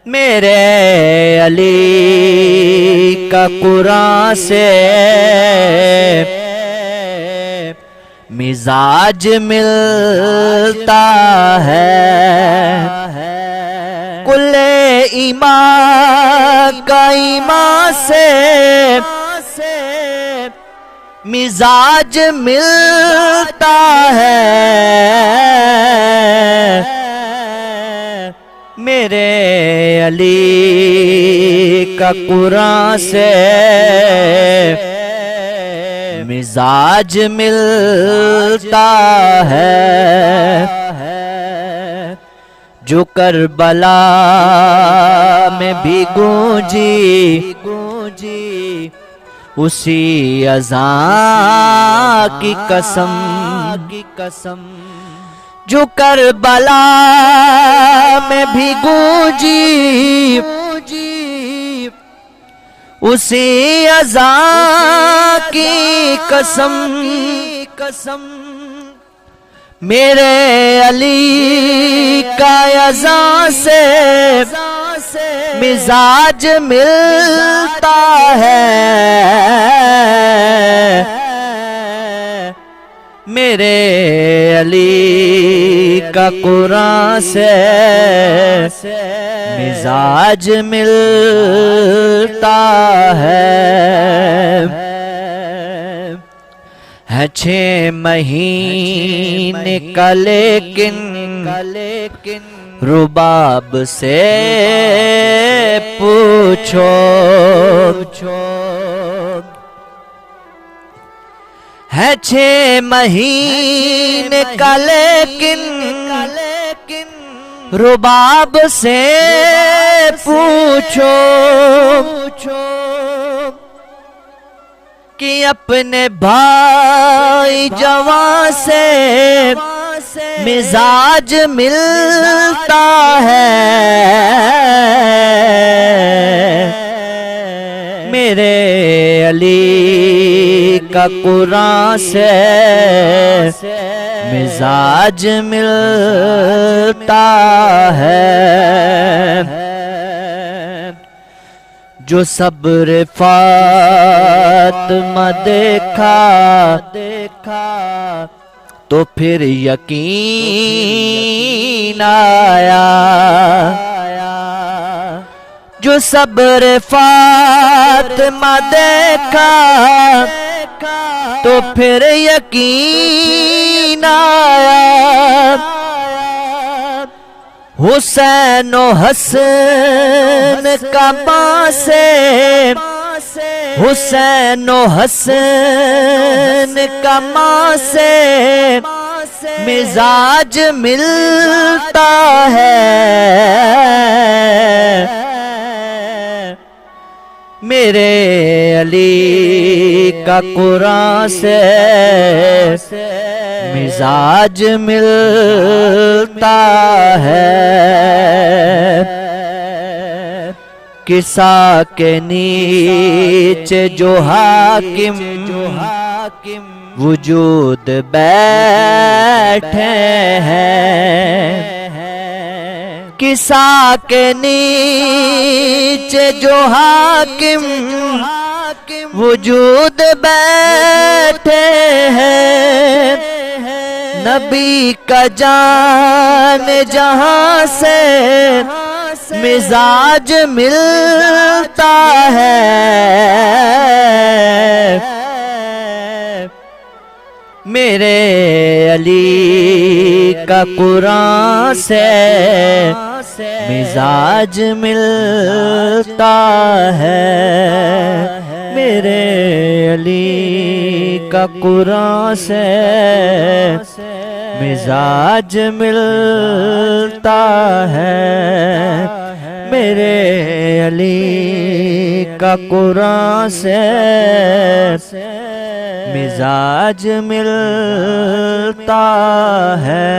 मेरे अली का कुरान से मिजाज मिलता है। कुल्ले ईमान का ईमान से मिजाज मिलता है। मेरे अली का कुरान से मिजाज मिलता है। जो करबला में भी गूंजी उसी अज़ां की कसम। जो करबला में भी गूंजी उसी अज़ां की कसम। मेरे अली का अज़ां से मिजाज मिलता है। मेरे अली का कुरान से मिजाज मिलता है। 6 महीने का लेकिन रुबाब से पूछो। है 6 महीने का लेकिन रुबाब से पूछो कि अपने भाई जवां से मिजाज मिलता है। मेरे अली का कुरान से मिजाज मिलता है। जो सब्र फातिमा देखा तो फिर यकीन आया। जो सब्र फातिमा देखा तो फिर यकीन आया। हुसैन और हसन का मां से हुसैन और हसन का मां से मिजाज मिलता है। मेरे अली का कुरान से मिजाज मिलता है। किसा के नीचे जो हाकिम वजूद बैठे हैं। किसा के नीचे जो हाकिम वजूद बैठे हैं। नबी का जान जहां से मिजाज मिलता है। मेरे अली का कुरान से मिजाज मिलता है। मेरे अली का कुरान से मिजाज मिलता है। मेरे अली का कुरान से मिजाज मिलता है।